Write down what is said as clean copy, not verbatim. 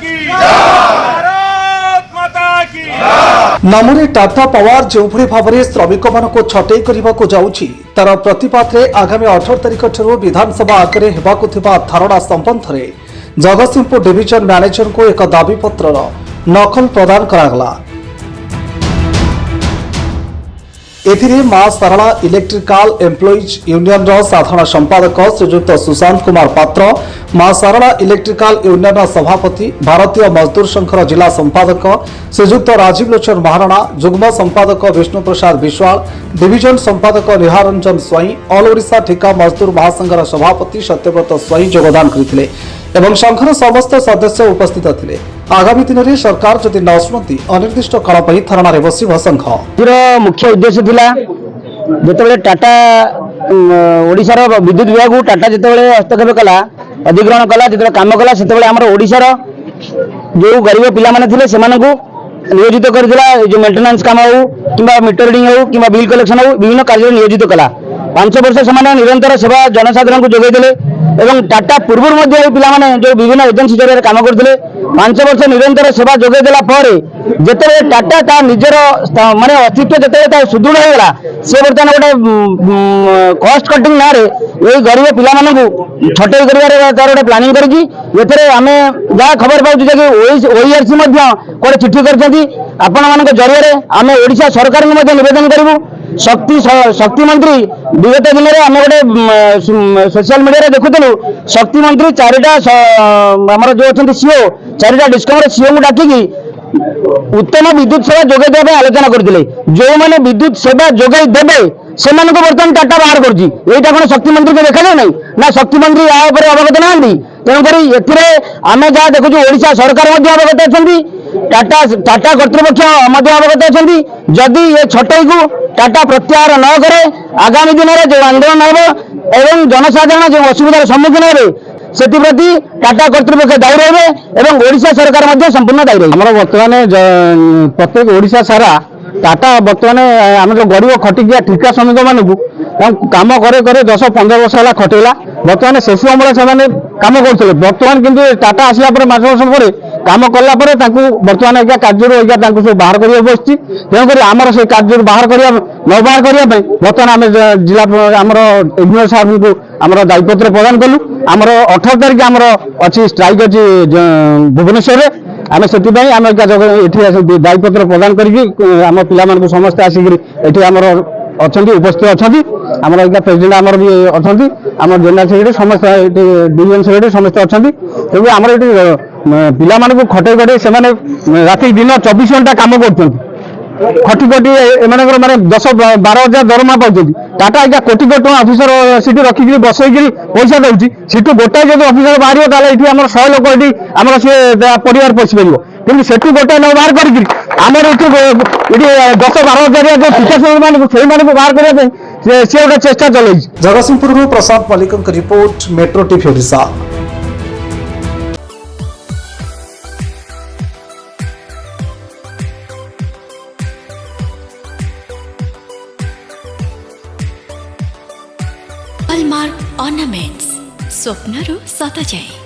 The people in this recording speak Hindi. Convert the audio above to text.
की भारत माता की नामरे टाटा पावर जो भाव में श्रमिक मान छटई करने को जाऊँगी तार प्रतिपाद में आगामी 18 तारिख ठारू विधानसभा आगे होगा धारणा संबंध में जगतसिंहपुर डिविजन मैनेजर को एक दाबी पत्र नकल प्रदान करागला। एथिरे मां सारला इलेक्ट्रिकल एम्प्लॉइज यूनियन साधारण संपादक श्रीजुक्त सुशांत कुमार पात्र, मां सारला इलेक्ट्रिकल यूनियन सभापति भारतीय मजदूर संघर जिला संपादक श्रीजुक्त राजीव लोचन महाराणा, जुग्म संपादक विष्णु प्रसाद विश्वाल, डिविजन संपादक निहार रंजन स्वाई, ऑल ओडिशा ठिका मजदूर महासंघर सभापति सत्यव्रत स्वाई योगदान करथिले एवं संघर समस्त सदस्य उपस्थित थिले। आगामी दिन में सरकार जदि न शुणती अनिर्दिष्ट काल धारणा बसिब संघ। मुख्य उद्देश्य थिला जेतेबेले टाटा ओडिशार विद्युत विभाग टाटा जेतेबेले हस्तक्षेप कला अधिग्रहण कला जेतेबेले काम कला सेतेबेले हमर ओडिशार जो गरीब पिला माने थिले सेमानकु नियोजित करथिला जो मेंटेनेंस काम हो किबा मीटर रीडिंग हो किबा बिल कलेक्शन हो विभिन्न कार्य नियोजित कला। 5 वर्ष सेमाने निरंतर सेवा जनसाधारण को जोगाई देले एवं टाटा पूर्व पिला माने जो विभिन्न एजेंसी जरिए काम करथिले 5 वर्ष निरंतर सेवा जोगाई देला परे जेते टाटा ता निजर माने अस्तित्व जेते सुदृढ़ हो गला से बर्तमान गोटे कॉस्ट कटिंग ना रे ए गरीब पिला माने को छटई करिवारे तार गोटे प्लानिंग करकी एथरे आमे जा खबर पाउछु जे ओईआरसी मध्ये कोडे चिट्ठी करछथि आपण मानक जरिए आमे ओडिशा सरकार को मध्ये निवेदन करिवु। शक्ति मंत्री विगत दिन में आम गोटे सोशल मीडिया देखुलु शक्ति मंत्री 4टा आमर जो अच्छा सीओ 4टा डिस्कम सीओ को डाकिकी उत्तम विद्युत सेवा जोगाई देवा आलोचना करते जो मैंने विद्युत सेवा जोगाई देवे से बर्तमान टाटा बाहर करछि एटा कोन शक्ति मंत्री को देखा नहीं ना शक्ति मंत्री या अवगत ना तेणुक आम जहाँ देखु ओडिशा सरकार अवगत अच्छा टाटा कर्तृपक्ष अवगत अच्छा जदि ये छटई को टाटा प्रत्याहार न करे आगामी दिन में जो आंदोलन हम एवं जनसाधारण जो असुविधार सम्मुखीन हे से टाटा कर्तृपक्ष दायी रहे एवं ओडिशा सरकार संपूर्ण दायी रहे। बर्तमान प्रत्येक ओडिशा सारा टाटा बर्तमान आम जो गरीब खटिकिया ठिका श्रमिक मानू काम करे 10-15 वर्ष है खटेला बर्तमान शेष अमल से कम करते बर्तमान किंतु टाटा आसला 5 वर्ष पर काम कला बर्तमान कार्य सब बाहर करा बस तेणुक आमर से कार्य बाहर न बाहर करने बर्तमान आम जिला आमर इंजीनियर साहब को आम दायीपत्र प्रदान कलु आमर 18 तारिख आमर अच्छी स्ट्राइक अच्छी भुवनेश्वर आम से दायीपत्र प्रदान करके आम पिला समस्त आसिक अच्छा उपस्थित अच्छा आम प्रेसिडेंट आमर भी अच्छा आम जनरल सेक्रेटरी समस्त डिविजन सेक्रेटरी समस्त अच्छा तेज आम पिला खटे खटे से राति दिन 24 घंटा कम कर खटी खटी एम 10-12 हजार दरमा पाँच टाटा आज्ञा कोटी कोटी टका अफिसर सीटी रखिकी बसईकि पैसा दूसरी सीटू गोटाए जो अफिसर बाहर ये 100 लोक ये आम सी परिवार पोषि पार कि सेठू गोटाए न बाहर करमर ये 10-12 हजार जो टीका से बाहर करने सी गोटे चेष्टा चल। Jagatsinghpur Prashant Mallik report Metro TV Odisha. Hallmark ornaments स्वप्नरू सत जाए।